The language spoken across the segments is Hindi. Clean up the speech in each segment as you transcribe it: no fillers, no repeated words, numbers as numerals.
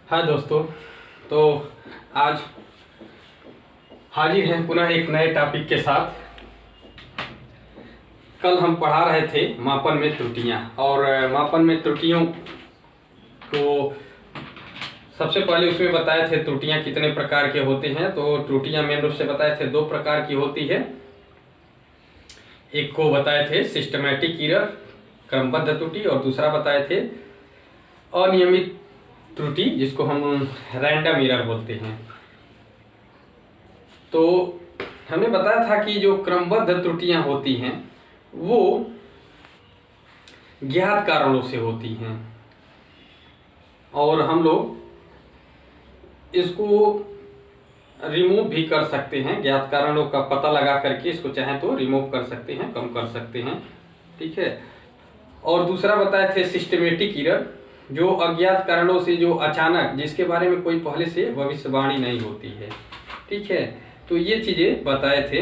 हाँ दोस्तों, तो आज हाजिर हैं पुनः एक नए टॉपिक के साथ। कल हम पढ़ा रहे थे मापन में त्रुटियां, और मापन में त्रुटियों को सबसे पहले उसमें बताए थे त्रुटियां कितने प्रकार के होते हैं। तो त्रुटियां मेन रूप से बताए थे दो प्रकार की होती है। एक को बताए थे सिस्टमैटिक एरर, क्रमबद्ध त्रुटि, और दूसरा बताए थे अनियमित त्रुटि, जिसको हम रैंडम एरर बोलते हैं। तो हमने बताया था कि जो क्रमबद्ध त्रुटियां होती हैं वो ज्ञात कारणों से होती हैं, और हम लोग इसको रिमूव भी कर सकते हैं। ज्ञात कारणों का पता लगा करके इसको चाहें तो रिमूव कर सकते हैं, कम कर सकते हैं, ठीक है। और दूसरा बताए थे सिस्टमेटिक एरर, जो अज्ञात कारणों से, जो अचानक, जिसके बारे में कोई पहले से भविष्यवाणी नहीं होती है, ठीक है। तो ये चीजें बताए थे।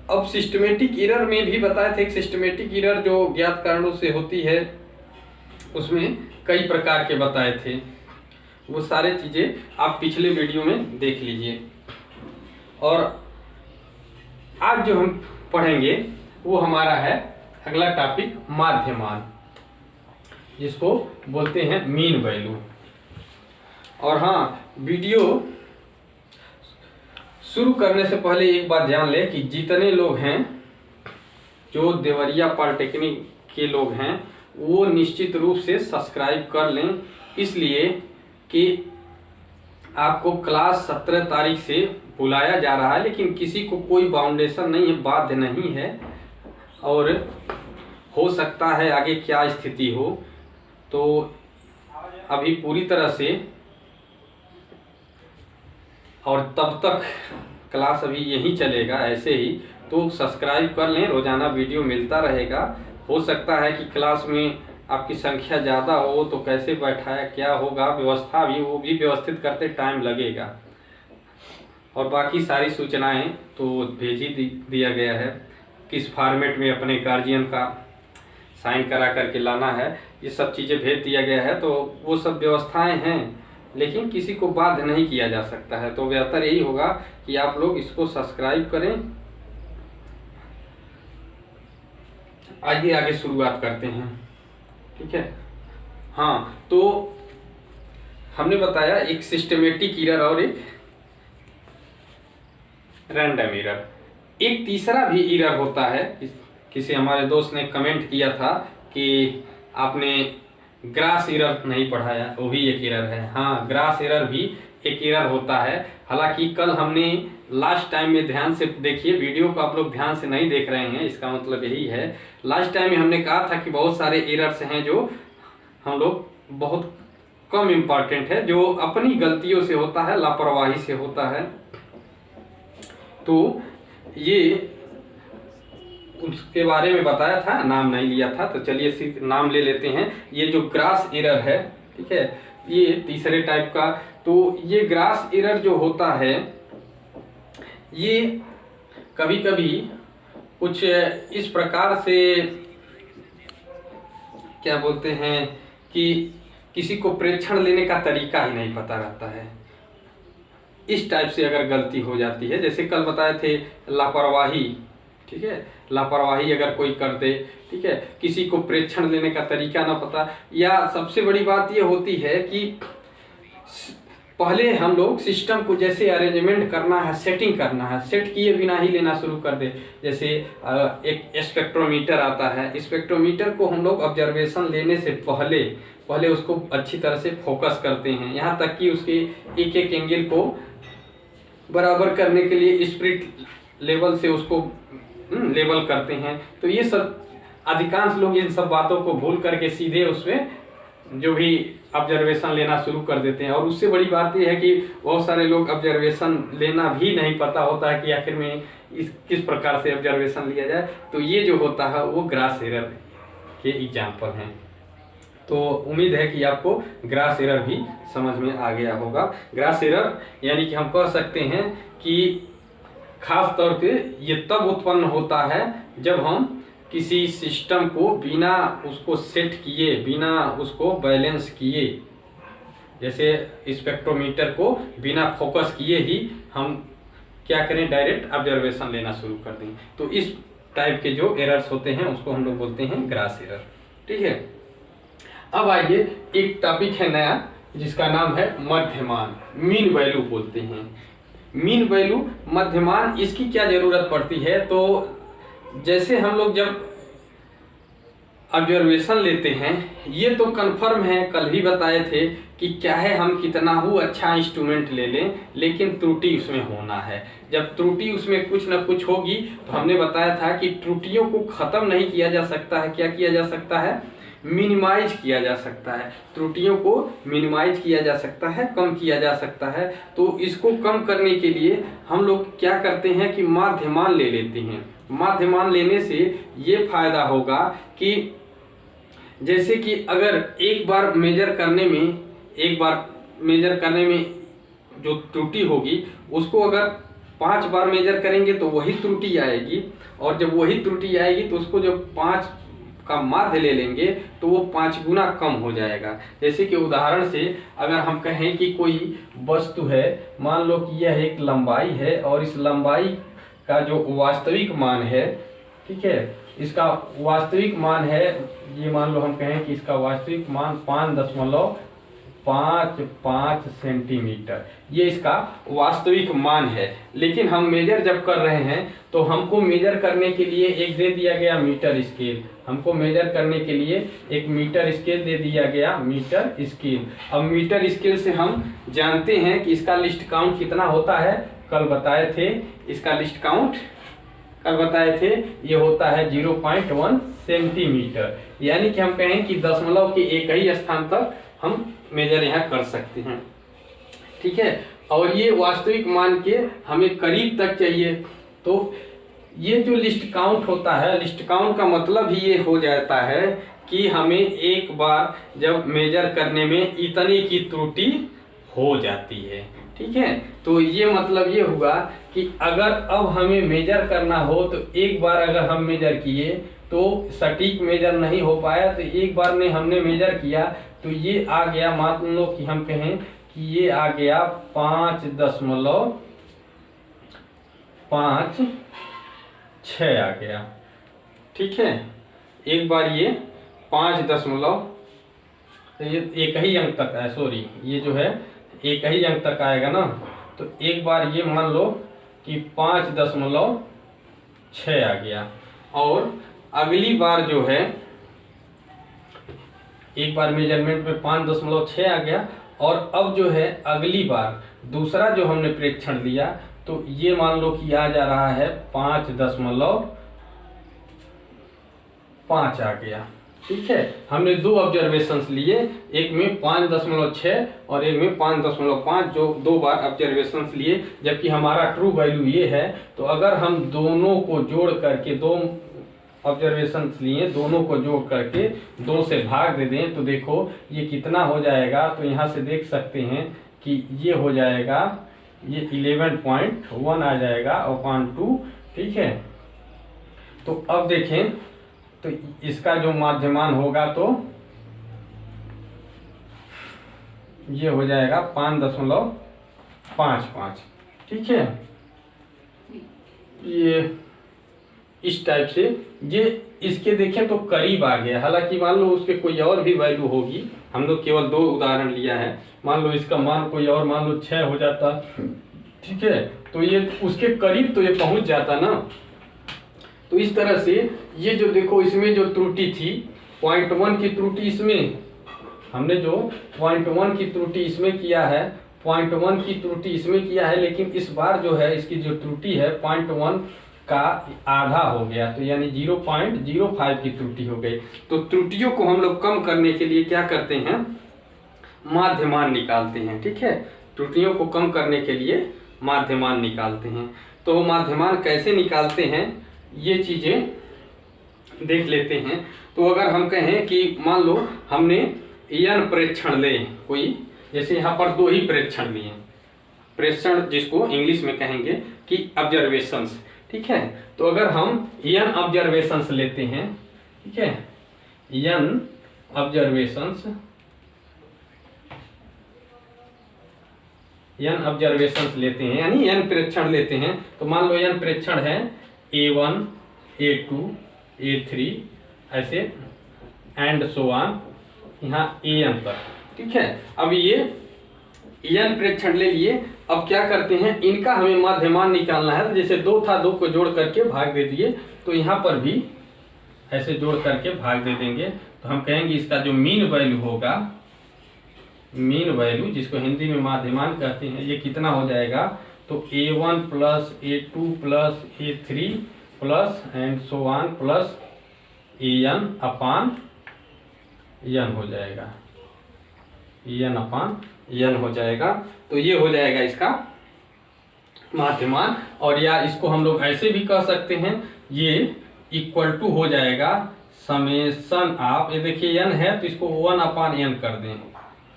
अब सिस्टमेटिक एरर में भी बताए थे, एक सिस्टमेटिक एरर जो ज्ञात कारणों से होती है, उसमें कई प्रकार के बताए थे। वो सारे चीजें आप पिछले वीडियो में देख लीजिए। और आज जो हम पढ़ेंगे वो हमारा है अगला टॉपिक, माध्य मान, जिसको बोलते हैं मीन वैल्यू। और हाँ, वीडियो शुरू करने से पहले एक बात जान ले कि जितने लोग हैं जो देवरिया पॉलिटेक्निक के लोग हैं वो निश्चित रूप से सब्सक्राइब कर लें, इसलिए कि आपको क्लास 17 तारीख से बुलाया जा रहा है, लेकिन किसी को कोई बाउंडेशन नहीं है, बाध्य नहीं है, और हो सकता है आगे क्या स्थिति हो। तो अभी पूरी तरह से, और तब तक क्लास अभी यही चलेगा ऐसे ही, तो सब्सक्राइब कर लें, रोजाना वीडियो मिलता रहेगा। हो सकता है कि क्लास में आपकी संख्या ज़्यादा हो तो कैसे बैठाया क्या होगा, व्यवस्था भी, वो भी व्यवस्थित करते टाइम लगेगा। और बाकी सारी सूचनाएं तो भेज ही दिया गया है, किस फॉर्मेट में अपने गार्जियन का साइन करा करके लाना है, ये सब चीज़ें भेज दिया गया है। तो वो सब व्यवस्थाएं हैं, लेकिन किसी को बाध्य नहीं किया जा सकता है। तो बेहतर यही होगा कि आप लोग इसको सब्सक्राइब करें। आगे शुरुआत करते हैं, ठीक है। हाँ, तो हमने बताया एक सिस्टमेटिक एरर और एक रैंडम एरर। एक तीसरा भी एरर होता है। किसी हमारे दोस्त ने कमेंट किया था कि आपने ग्रास एरर नहीं पढ़ाया, वो भी एक एरर है। हाँ, ग्रास एरर भी एक एरर होता है। हालांकि कल हमने लास्ट टाइम में, ध्यान से देखिए वीडियो को, आप लोग ध्यान से नहीं देख रहे हैं, इसका मतलब यही है। लास्ट टाइम में हमने कहा था कि बहुत सारे एरर्स हैं जो हम लोग बहुत कम इम्पॉर्टेंट है, जो अपनी गलतियों से होता है, लापरवाही से होता है। तो ये उसके बारे में बताया था, नाम नहीं लिया था, तो चलिए सिर्फ नाम ले लेते हैं। ये जो ग्रास एरर है, ठीक है, ये तीसरे टाइप का। तो ये ग्रास एरर जो होता है, ये कभी कभी कुछ इस प्रकार से, क्या बोलते हैं, कि किसी को प्रेक्षण लेने का तरीका ही नहीं पता रहता है। इस टाइप से अगर गलती हो जाती है, जैसे कल बताए थे लापरवाही, ठीक है, लापरवाही अगर कोई कर दे, ठीक है, किसी को प्रेक्षण लेने का तरीका ना पता, या सबसे बड़ी बात ये होती है कि पहले हम लोग सिस्टम को जैसे अरेंजमेंट करना है, सेटिंग करना है, सेट किए बिना ही लेना शुरू कर दे। जैसे एक स्पेक्ट्रोमीटर आता है, स्पेक्ट्रोमीटर को हम लोग ऑब्जर्वेशन लेने से पहले उसको अच्छी तरह से फोकस करते हैं, यहाँ तक कि उसके एक एक एंगल को बराबर करने के लिए स्पिरिट लेवल से उसको लेवल करते हैं। तो ये सब अधिकांश लोग इन सब बातों को भूल करके सीधे उसमें जो भी ऑब्जर्वेशन लेना शुरू कर देते हैं। और उससे बड़ी बात यह है कि बहुत सारे लोग ऑब्जर्वेशन लेना भी नहीं पता होता है कि आखिर में किस प्रकार से ऑब्जर्वेशन लिया जाए। तो ये जो होता है वो ग्रास एरर के एग्जाम्पल हैं। तो उम्मीद है कि आपको ग्रास एरर भी समझ में आ गया होगा। ग्रास एरर यानी कि हम कह सकते हैं कि खास तौर पे ये तब उत्पन्न होता है जब हम किसी सिस्टम को बिना उसको सेट किए, बिना उसको बैलेंस किए जैसे स्पेक्ट्रोमीटर को बिना फोकस किए ही हम क्या करें, डायरेक्ट ऑब्जर्वेशन लेना शुरू कर दें। तो इस टाइप के जो एरर्स होते हैं उसको हम लोग बोलते हैं ग्रास एरर। ठीक है, अब आइए एक टॉपिक है नया जिसका नाम है मध्यमान, मीन वैल्यू बोलते हैं। मीन वैल्यू, मध्यमान, इसकी क्या जरूरत पड़ती है? तो जैसे हम लोग जब ऑब्जर्वेशन लेते हैं, ये तो कंफर्म है, कल ही बताए थे कि चाहे हम कितना ही अच्छा इंस्ट्रूमेंट ले लें लेकिन त्रुटि उसमें होना है। जब त्रुटि उसमें कुछ ना कुछ होगी तो हमने बताया था कि त्रुटियों को खत्म नहीं किया जा सकता है, क्या किया जा सकता है, मिनिमाइज किया जा सकता है। त्रुटियों को मिनिमाइज किया जा सकता है, कम किया जा सकता है। तो इसको कम करने के लिए हम लोग क्या करते हैं कि माध्यमान ले लेते हैं। माध्यमान लेने से ये फायदा होगा कि जैसे कि अगर एक बार मेजर करने में जो त्रुटि होगी उसको अगर 5 बार मेजर करेंगे तो वही त्रुटि आएगी, और जब वही त्रुटि आएगी तो उसको जब 5 का माध्य ले लेंगे तो वो 5 गुना कम हो जाएगा। जैसे कि उदाहरण से अगर हम कहें कि कोई वस्तु है, मान लो कि यह एक लंबाई है और इस लंबाई का जो वास्तविक मान है, ठीक है, इसका वास्तविक मान है, ये मान लो हम कहें कि इसका वास्तविक मान 5.55 सेंटीमीटर, ये इसका वास्तविक मान है। लेकिन हम मेजर जब कर रहे हैं तो हमको मेजर करने के लिए एक दे दिया गया मीटर स्केल, हमको मेजर करने के लिए एक मीटर स्केल दे दिया गया, मीटर स्केल। अब मीटर स्केल से हम जानते हैं कि इसका लिस्ट काउंट कितना होता है, कल बताए थे, इसका लिस्ट काउंट कल बताए थे, ये होता है 0.1 सेंटीमीटर। यानी कि हम कहें कि दशमलव के एक ही स्थान तक हम मेजर यहाँ कर सकते हैं। ठीक है, और ये वास्तविक मान के हमें करीब तक चाहिए। तो ये जो लिस्ट काउंट होता है, लिस्ट काउंट का मतलब ही ये हो जाता है कि हमें एक बार जब मेजर करने में इतनी की त्रुटि हो जाती है। ठीक है, तो ये मतलब ये हुआ कि अगर अब हमें मेजर करना हो तो एक बार अगर हम मेजर किए तो सटीक मेजर नहीं हो पाया, तो एक बार में हमने मेजर किया तो ये आ गया, मान लो कि हम कहें कि ये आ गया 5.56 आ गया। ठीक है, एक बार ये 5 एक ही अंक तक है, सॉरी, ये जो है एक ही अंक तक आएगा ना, तो एक बार ये मान लो कि 5.6 आ गया, और अगली बार जो है एक बार मेजरमेंट में 5.6 आ गया, और अब जो है अगली बार दूसरा जो हमने प्रेक्षण लिया तो ये मान लो कि आ जा रहा है 5.5 आ गया। ठीक है, हमने 2 ऑब्जर्वेशंस लिए, एक में 5.6 और एक में 5.5, जो 2 बार ऑब्जर्वेशंस लिए, जबकि हमारा ट्रू वैल्यू ये है। तो अगर हम दोनों को जोड़ करके, 2 ऑब्जर्वेशंस लिए, दोनों को जोड़ करके 2 से भाग दे दें तो देखो ये कितना हो जाएगा। तो यहाँ से देख सकते हैं कि ये हो जाएगा, ये 11.1 आ जाएगा अपॉन 2। ठीक है, तो अब देखें तो इसका जो माध्यमान होगा तो ये हो जाएगा 5.55। ठीक है, ये इस टाइप से ये इसके देखें तो करीब आ गया। हालांकि मान लो उसके कोई और भी वैल्यू होगी, हम लोग केवल 2 उदाहरण लिया है। मान लो इसका मान कोई और, मान लो 6 हो जाता, ठीक है, तो ये उसके करीब तो ये पहुंच जाता ना। तो इस तरह से ये जो देखो इसमें जो त्रुटि थी 0.1 की त्रुटि, इसमें हमने जो 0.1 की त्रुटि इसमें किया है, 0.1 की त्रुटि इसमें किया है, लेकिन इस बार जो है इसकी जो त्रुटि है 0.1 का आधा हो गया, तो यानी 0.05 की त्रुटि हो गई। तो त्रुटियों को हम लोग कम करने के लिए क्या करते हैं, माध्यमान निकालते हैं। ठीक है, त्रुटियों को कम करने के लिए माध्यमान निकालते हैं। तो माध्यमान कैसे निकालते हैं ये चीजें देख लेते हैं। तो अगर हम कहें कि मान लो हमने n प्रेक्षण ले कोई, जैसे यहाँ पर 2 ही प्रेक्षण लिए, प्रेक्षण जिसको इंग्लिश में कहेंगे कि ऑब्जर्वेशंस। ठीक है, तो अगर हम n ऑब्जर्वेशंस लेते हैं, ठीक है, n ऑब्जर्वेशंस, n ऑब्जर्वेशंस लेते हैं, यानी n प्रेक्षण लेते हैं। तो मान लो n प्रेक्षण है A1, A2, A3 ऐसे एंड सो ऑन यहाँ an तक, ठीक है। अब ये n प्रेक्षण ले लिए। अब क्या करते हैं, इनका हमें माध्यमान निकालना है। तो जैसे 2 था, 2 को जोड़ करके भाग दे दिए, तो यहाँ पर भी ऐसे जोड़ करके भाग दे देंगे। तो हम कहेंगे इसका जो मीन वैल्यू होगा, मीन वैल्यू जिसको हिंदी में माध्यमान कहते हैं, ये कितना हो जाएगा। तो A1 plus A2 plus A3 plus and so on plus an upon n हो जाएगा, n अपान n हो जाएगा। तो ये हो जाएगा इसका माध्यमान। और या इसको हम लोग ऐसे भी कह सकते हैं, ये इक्वल टू हो जाएगा समेशन आप, ये देखिए n है तो इसको 1 अपान n कर दें,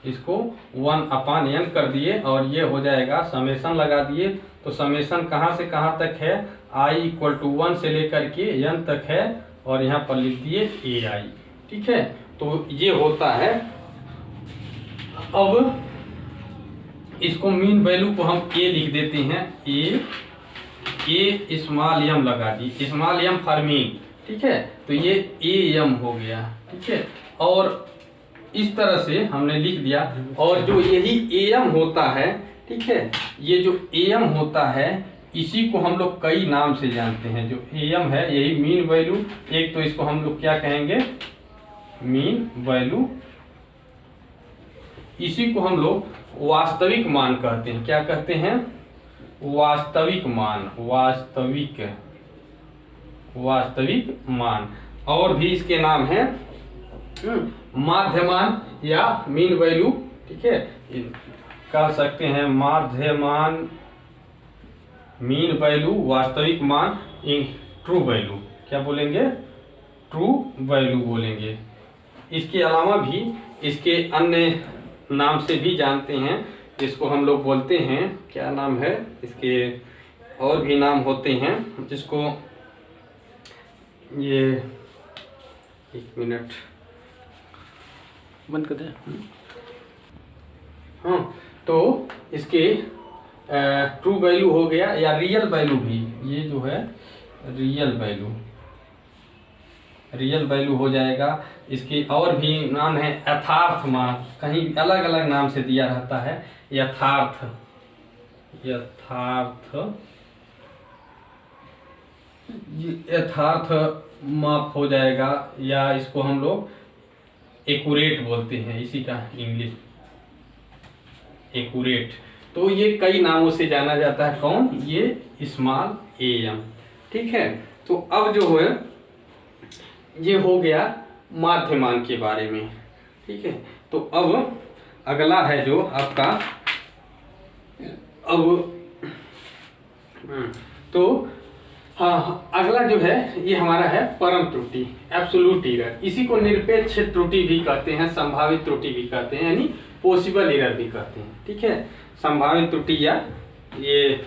इसको 1 अपान n कर दिए और ये हो जाएगा समेशन लगा दिए। तो समेशन कहाँ से कहाँ तक है, i इक्वल टू 1 से लेकर के n तक है और यहाँ पर लिख दिए ai, ठीक है। तो ये होता है। अब इसको मीन वैल्यू को हम a लिख देते हैं, a स्मॉल m लगा दी, स्मॉल m फॉर मीन, ठीक है। तो ये am हो गया, ठीक है। और इस तरह से हमने लिख दिया। और जो यही am होता है, ठीक है, ये जो am होता है इसी को हम लोग कई नाम से जानते हैं। जो am है यही मीन वैल्यू, एक तो इसको हम लोग क्या कहेंगे, मीन वैल्यू, इसी को हम लोग वास्तविक मान कहते हैं। क्या कहते हैं, वास्तविक मान, वास्तविक मान। और भी इसके नाम है माध्यमान या मीन वैल्यू, ठीक है, कह सकते हैं माध्यमान, मीन वैल्यू, वास्तविक मान, ट्रू वैल्यू। क्या बोलेंगे, ट्रू वैल्यू बोलेंगे। इसके अलावा भी इसके अन्य नाम से भी जानते हैं, जिसको हम लोग बोलते हैं, क्या नाम है इसके, और भी नाम होते हैं जिसको, ये 1 मिनट बंद कर दे। हाँ, तो इसके ट्रू वैल्यू हो गया या रियल वैल्यू भी, ये जो है रियल वैल्यू हो जाएगा। इसके और भी नाम है यथार्थ मान, कहीं अलग अलग नाम से दिया रहता है। यथार्थ माप हो जाएगा, या इसको हम लोग एक्यूरेट बोलते हैं, इसी का इंग्लिश एक्यूरेट। तो ये कई नामों से जाना जाता है। कौन, ये स्मॉल am, ठीक है। तो अब जो है ये हो गया माध्यमान के बारे में, ठीक है। तो अब अगला है जो आपका, अब तो हाँ, अगला जो है ये हमारा है परम त्रुटि, एब्सोल्यूट एरर। इसी को निरपेक्ष त्रुटि भी कहते हैं, संभावित त्रुटि भी कहते हैं, यानी पॉसिबल एरर भी कहते हैं, ठीक है। संभावित त्रुटि या ये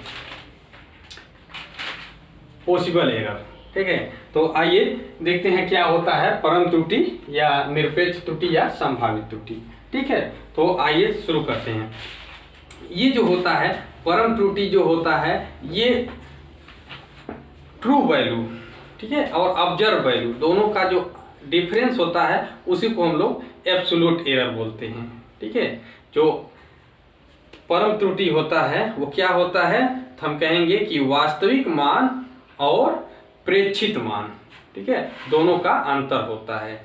पॉसिबल एरर, ठीक है। तो आइए देखते हैं क्या होता है परम त्रुटि या निरपेक्ष त्रुटि या संभावित त्रुटि, ठीक है। तो आइए शुरू करते हैं। ये जो होता है परम त्रुटि जो होता है, ये ट्रू वैल्यू, ठीक है, और ऑब्जर्व वैल्यू दोनों का जो डिफरेंस होता है उसी को हम लोग एब्सोल्यूट एरर बोलते हैं, ठीक है। जो परम त्रुटि होता है वो क्या होता है, तो हम कहेंगे कि वास्तविक मान और प्रेक्षित मान, ठीक है, दोनों का अंतर होता है,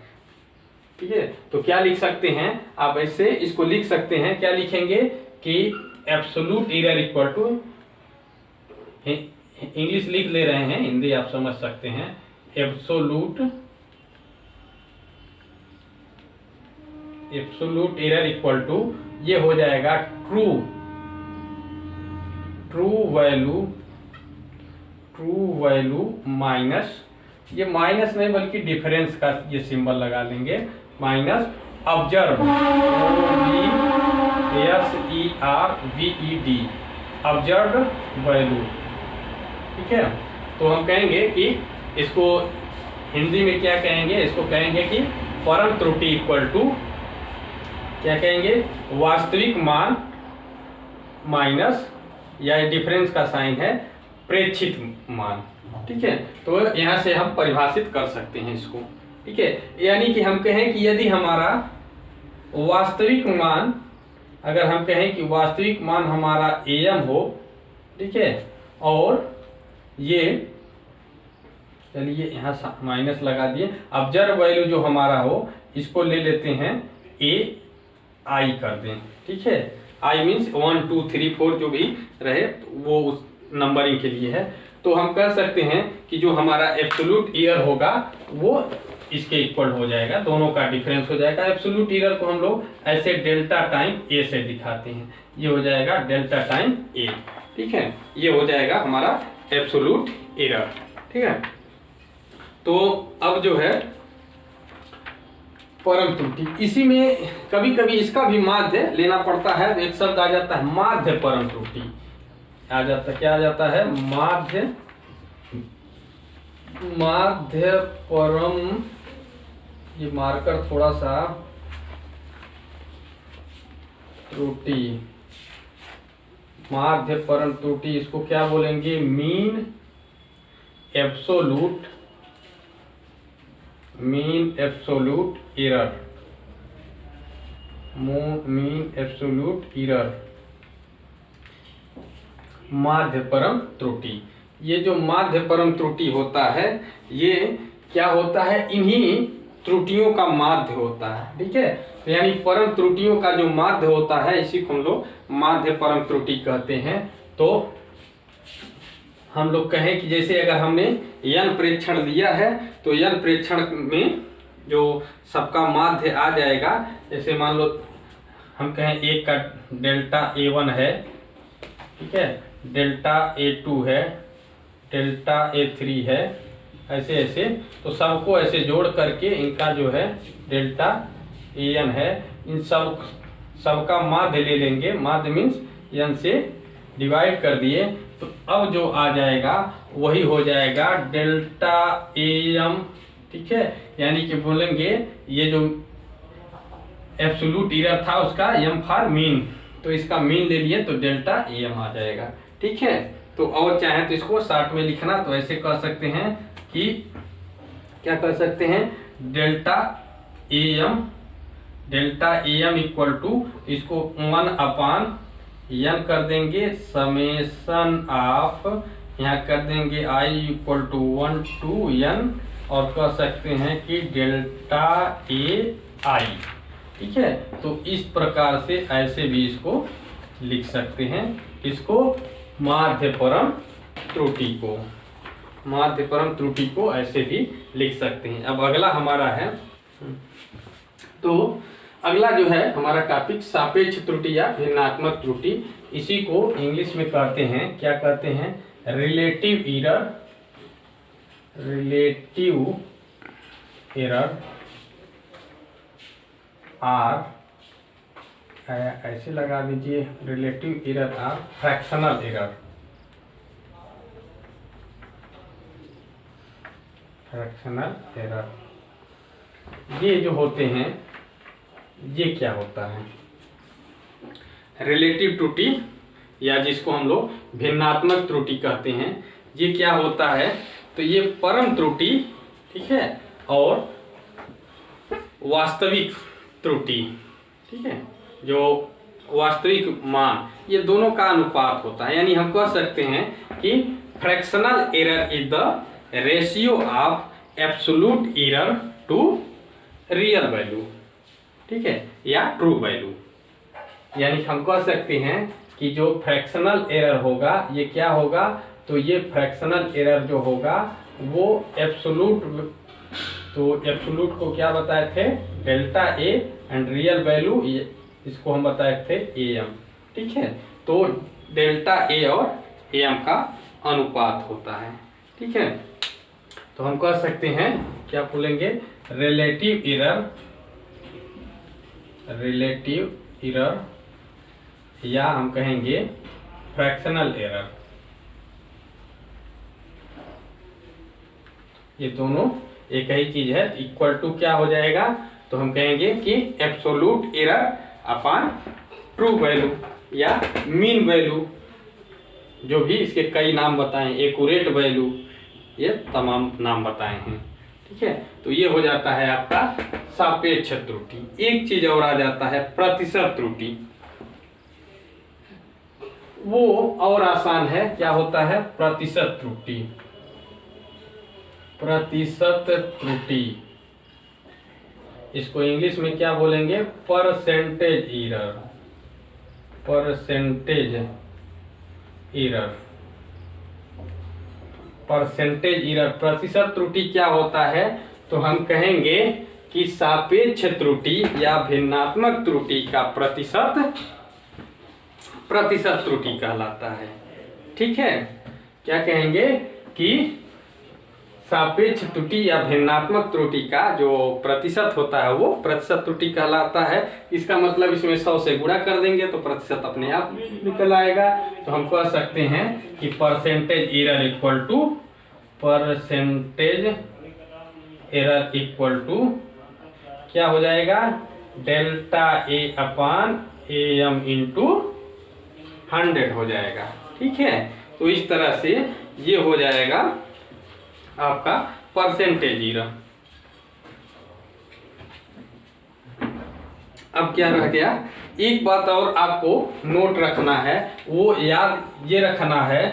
ठीक है। तो क्या लिख सकते हैं आप, ऐसे इसको लिख सकते हैं, क्या लिखेंगे कि absolute error equal to, English लिख ले रहे हैं, हिंदी आप समझ सकते हैं, एब्सोल्यूट एरर इक्वल टू, ये हो जाएगा ट्रू वैल्यू माइनस, ये माइनस नहीं बल्कि डिफरेंस का ये सिंबल लगा लेंगे, minus observe, SERVED, observe value, ठीक है। तो हम कहेंगे कि इसको हिंदी में क्या कहेंगे, इसको कहेंगे कि परम त्रुटि इक्वल टू, क्या कहेंगे, वास्तविक मान माइनस, या डिफरेंस का साइन है प्रेक्षित मान। ठीक है, तो यहाँ से हम परिभाषित कर सकते हैं इसको। ठीक है, यानी कि हम कहें कि यदि हमारा वास्तविक मान, अगर हम कहें कि वास्तविक मान हमारा am हो, ठीक है, और ये चलिए यहाँ माइनस लगा दिए, ऑब्जर्व वैल्यू जो हमारा हो इसको ले लेते हैं ai कर दें। ठीक है, i मीन्स 1 2 3 4 जो भी रहे वो उस नंबरिंग के लिए है। तो हम कह सकते हैं कि जो हमारा एब्सोल्यूट ईयर होगा वो इसके इक्वल हो जाएगा, दोनों का डिफरेंस हो जाएगा। एब्सोल्यूट ईयर को हम लोग ऐसे डेल्टा टाइम ए से दिखाते हैं, ये हो जाएगा डेल्टा टाइम ए। ठीक है, ये हो जाएगा हमारा एब्सोल्यूट ईयर। ठीक है, तो अब जो है परम त्रुटि, इसी में कभी कभी इसका भी माध्य लेना पड़ता है। एक शब्द आ जाता है माध्य परम त्रुटि, आ जाता, क्या आ जाता है, माध्य परम, ये मार्कर थोड़ा सा, त्रुटि, माध्य परम त्रुटि, इसको क्या बोलेंगे, mean absolute error, mean absolute error, माध्य परम त्रुटि। ये जो माध्य परम त्रुटि होता है ये क्या होता है, इन्हीं त्रुटियों का माध्य होता है। ठीक है, यानी परम त्रुटियों का जो माध्य होता है इसी को हम लोग माध्य परम त्रुटि कहते हैं। तो हम लोग कहें कि जैसे अगर हमने n प्रेक्षण दिया है तो n प्रेक्षण में जो सबका माध्य आ जाएगा, जैसे मान लो हम कहें एक का डेल्टा A1 है, ठीक है, डेल्टा A2 है, डेल्टा A3 है, ऐसे ऐसे, तो सबको ऐसे जोड़ करके इनका जो है डेल्टा AN है, इन सबका माध्य ले लेंगे, माध्य मीन्स n से डिवाइड कर दिए, तो अब जो आ जाएगा वही हो जाएगा डेल्टा AM। ठीक है, यानी कि बोलेंगे ये जो एब्सोल्यूट एरर था उसका m फॉर मीन, तो इसका मीन ले लिए तो डेल्टा AM आ जाएगा। ठीक है, तो और चाहे तो इसको शॉर्ट में लिखना तो ऐसे कह सकते हैं कि क्या कर सकते हैं, डेल्टा AM इक्वल टू, इसको 1/n कर देंगे, समेशन ऑफ, यहाँ कर देंगे i equal to 1 to n, और कह सकते हैं कि डेल्टा AI। ठीक है, तो इस प्रकार से ऐसे भी इसको लिख सकते हैं, इसको माध्य परम त्रुटि को, माध्य परम त्रुटि को ऐसे भी लिख सकते हैं। अब अगला हमारा है, तो अगला जो है हमारा टॉपिक सापेक्ष त्रुटि या भिन्नात्मक त्रुटि, इसी को इंग्लिश में कहते हैं, क्या कहते हैं, रिलेटिव एरर आर, ऐसे लगा दीजिए, relative error or fractional error, ये जो होते हैं, ये क्या होता है, रिलेटिव त्रुटि या जिसको हम लोग भिन्नात्मक त्रुटि कहते हैं, ये क्या होता है, तो ये परम त्रुटि, ठीक है, और वास्तविक त्रुटि, ठीक है, जो वास्तविक मान, ये दोनों का अनुपात होता है। यानी हम कह सकते हैं कि fractional error is the ratio of absolute error to real value, ठीक है, या ट्रू वैल्यू। यानी हम कह सकते हैं कि जो फ्रैक्शनल एरर होगा ये क्या होगा, तो ये फ्रैक्शनल एरर जो होगा वो एब्सोल्यूट, तो एब्सोल्यूट को क्या बताए थे, delta A, and real value इसको हम बताए थे AM। ठीक है, तो डेल्टा ए और AM का अनुपात होता है। ठीक है, तो हम कह सकते हैं, क्या बोलेंगे, रिलेटिव एरर या हम कहेंगे फ्रैक्शनल एरर, ये दोनों एक ही चीज है। इक्वल टू क्या हो जाएगा, तो हम कहेंगे कि absolute error upon true value या मीन वैल्यू, जो भी इसके कई नाम बताएं, एक्यूरेट वैल्यू, ये तमाम नाम बताए हैं। ठीक है, तो ये हो जाता है आपका सापेक्ष त्रुटि। एक चीज और आ जाता है प्रतिशत त्रुटि, वो और आसान है। क्या होता है प्रतिशत त्रुटि? प्रतिशत त्रुटि, इसको इंग्लिश में क्या बोलेंगे? Percentage error. Percentage error, percentage error, प्रतिशत त्रुटि क्या होता है? तो हम कहेंगे कि सापेक्ष त्रुटि या भिन्नात्मक त्रुटि का प्रतिशत त्रुटि कहलाता है। ठीक है, क्या कहेंगे कि सापेक्ष त्रुटि या भिन्नात्मक त्रुटि का जो प्रतिशत होता है वो प्रतिशत त्रुटि कहलाता है। इसका मतलब इसमें 100 से गुणा कर देंगे तो प्रतिशत अपने आप निकल आएगा। तो हम कह सकते हैं कि percentage error equal to, percentage error equal to क्या हो जाएगा? Delta A upon A M into 100 हो जाएगा। ठीक है, तो इस तरह से ये हो जाएगा आपका परसेंटेज एरर। अब क्या रह गया? एक बात और आपको नोट रखना है, वो याद ये रखना है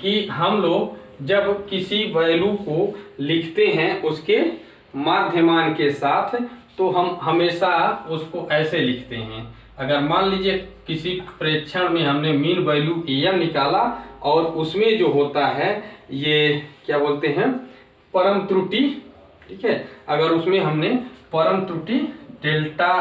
कि हम लोग जब किसी वैल्यू को लिखते हैं उसके माध्यमान के साथ, तो हम हमेशा उसको ऐसे लिखते हैं। अगर मान लीजिए किसी प्रेक्षण में हमने मीन वैल्यू एम निकाला और उसमें जो होता है ये क्या बोलते हैं परम त्रुटि। ठीक है, अगर उसमें हमने परम त्रुटि डेल्टा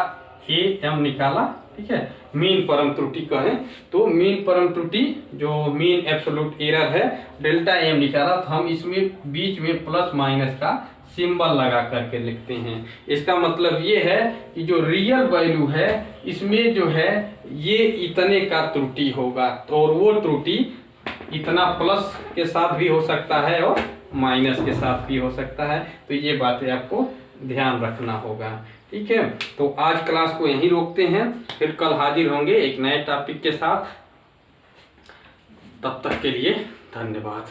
ए एम निकाला, ठीक है, मीन परम त्रुटि कहें तो मीन परम त्रुटि जो मीन एब्सोल्यूट एरर है डेल्टा एम निकाला, तो हम इसमें बीच में प्लस माइनस का सिंबल लगा करके लिखते हैं। इसका मतलब ये है कि जो रियल वैल्यू है इसमें जो है ये इतने का त्रुटि होगा, तो और वो त्रुटि इतना प्लस के साथ भी हो सकता है और माइनस के साथ भी हो सकता है। तो ये बातें आपको ध्यान रखना होगा। ठीक है, तो आज क्लास को यहीं रोकते हैं, फिर कल हाजिर होंगे एक नए टॉपिक के साथ। तब तक के लिए धन्यवाद।